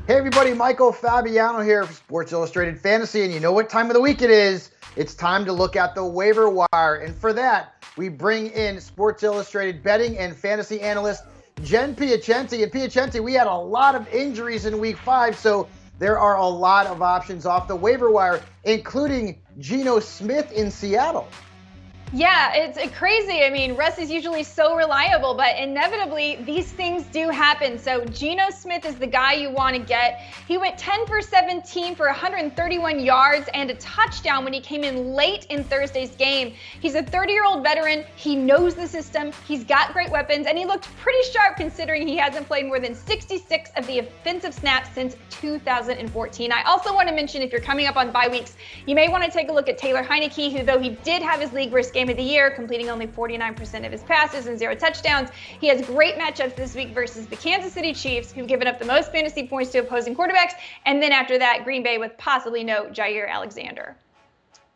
Hey everybody, Michael Fabiano here for Sports Illustrated Fantasy, and you know what time of the week it is. It's time to look at the waiver wire, and for that, we bring in Sports Illustrated betting and fantasy analyst Jen Piacenti. And Piacenti, we had a lot of injuries in week 5, so there are a lot of options off the waiver wire, including Geno Smith in Seattle. Yeah, it's crazy. I mean, Russ is usually so reliable, but inevitably these things do happen. So Geno Smith is the guy you want to get. He went 10 for 17 for 131 yards and a touchdown when he came in late in Thursday's game. He's a 30-year-old veteran. He knows the system. He's got great weapons, and he looked pretty sharp considering he hasn't played more than 66 of the offensive snaps since 2014. I also want to mention, if you're coming up on bye weeks, you may want to take a look at Taylor Heinicke, who, though he did have his league worst game of the year, completing only 49% of his passes and 0 touchdowns. He has great matchups this week versus the Kansas City Chiefs, who've given up the most fantasy points to opposing quarterbacks, and then after that, Green Bay with possibly no Jair Alexander.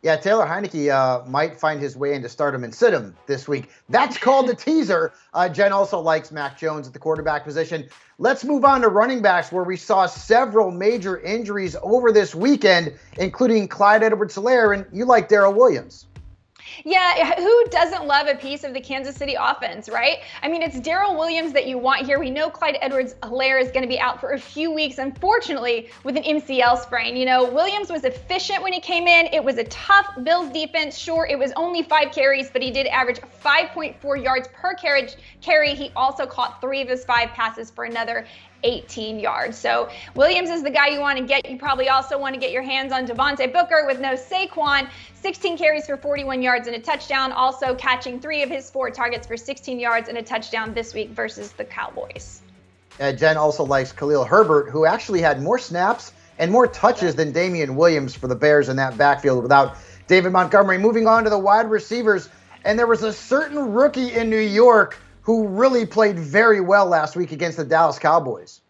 Yeah, Taylor Heinicke might find his way into stardom and sit him this week. That's called a teaser. Jen also likes Mac Jones at the quarterback position. Let's move on to running backs, where we saw several major injuries over this weekend, including Clyde Edwards-Helaire, and you like Darrel Williams. Yeah, who doesn't love a piece of the Kansas City offense, right? I mean, it's Darrel Williams that you want here. We know Clyde Edwards-Helaire is going to be out for a few weeks, unfortunately, with an MCL sprain. You know, Williams was efficient when he came in. It was a tough Bills defense. Sure, it was only 5 carries, but he did average 5.4 yards per carry. He also caught 3 of his 5 passes for another 18 yards. So Williams is the guy you want to get. You probably also want to get your hands on Devontae Booker with no Saquon. 16 carries for 41 yards and a touchdown, also catching 3 of his 4 targets for 16 yards and a touchdown this week versus the Cowboys. Jen also likes KHALIL Herbert, who actually had more snaps and more touches than Damian Williams for the Bears in that backfield without David Montgomery. Moving on to the wide receivers, and there was a certain rookie in New York who really played very well last week against the Dallas Cowboys.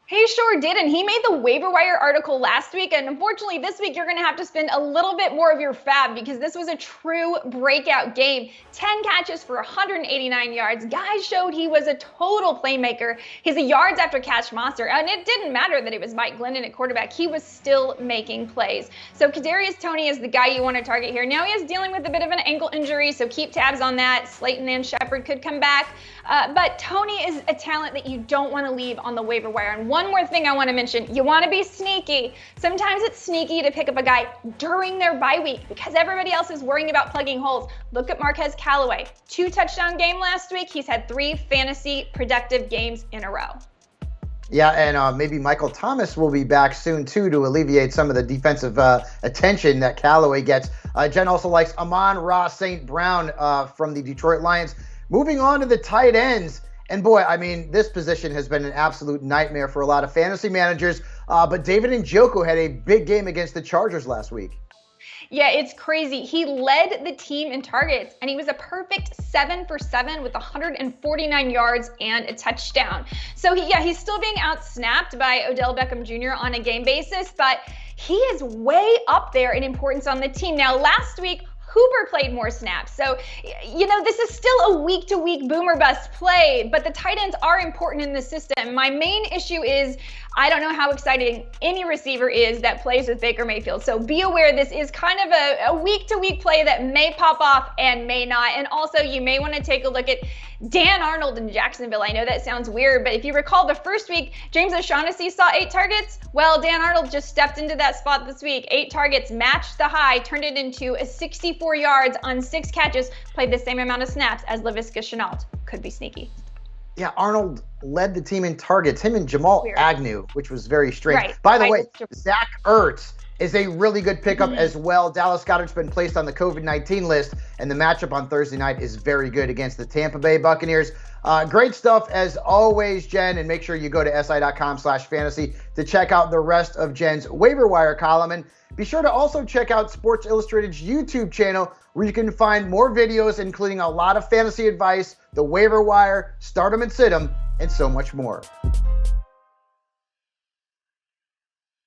He sure did, and he made the waiver wire article last week, and unfortunately this week you're going to have to spend a little bit more of your fab because this was a true breakout game. 10 catches for 189 yards. Guys showed he was a total playmaker. He's a yards after catch monster, and it didn't matter that it was Mike Glennon at quarterback. He was still making plays. So KADARIUS Toney is the guy you want to target here. Now he is dealing with a bit of an ankle injury, so keep tabs on that. Slayton and Shepard could come back, but Toney is a talent that you don't want to leave on the waiver wire. And one more thing I want to mention, you want to be sneaky. Sometimes it's sneaky to pick up a guy during their bye week because everybody else is worrying about plugging holes. Look at Marquez Callaway. 2 touchdown game last week. He's had 3 fantasy productive games in a row. Yeah, and maybe Michael Thomas will be back soon, too, to alleviate some of the defensive attention that Callaway gets. Jen also likes Amon-Ra St. Brown from the Detroit Lions. Moving on to the tight ends. And boy, I mean, this position has been an absolute nightmare for a lot of fantasy managers. But David Njoku had a big game against the Chargers last week. Yeah, it's crazy. He led the team in targets, and he was a perfect 7 for 7 with 149 yards and a touchdown. So he's still being outsnapped by Odell Beckham Jr. on a game basis, but he is way up there in importance on the team. Now, last week, Hooper played more snaps. So, you know, this is still a week-to-week boomer bust play, but the tight ends are important in the system. My main issue is I don't know how exciting any receiver is that plays with Baker Mayfield. So be aware this is kind of a week-to-week play that may pop off and may not. And also you may want to take a look at Dan Arnold in Jacksonville. I know that sounds weird, but if you recall the first week, James O'Shaughnessy saw 8 targets. Well, Dan Arnold just stepped into that spot this week. 8 targets, matched the high, turned it into a 64 yards on 6 catches, played the same amount of snaps as Laviska Shenault. Could be sneaky. Yeah, Arnold led the team in targets, him and Jamal Agnew, which was very strange. Right. By the way, Zach Ertz is a really good pickup as well. Dallas Goedert's been placed on the COVID-19 list, and the matchup on Thursday night is very good against the Tampa Bay Buccaneers. Great stuff as always, Jen, and make sure you go to si.com/fantasy to check out the rest of Jen's waiver wire column. And be sure to also check out Sports Illustrated's YouTube channel, where you can find more videos, including a lot of fantasy advice, the waiver wire, start 'em and sit 'em, and so much more.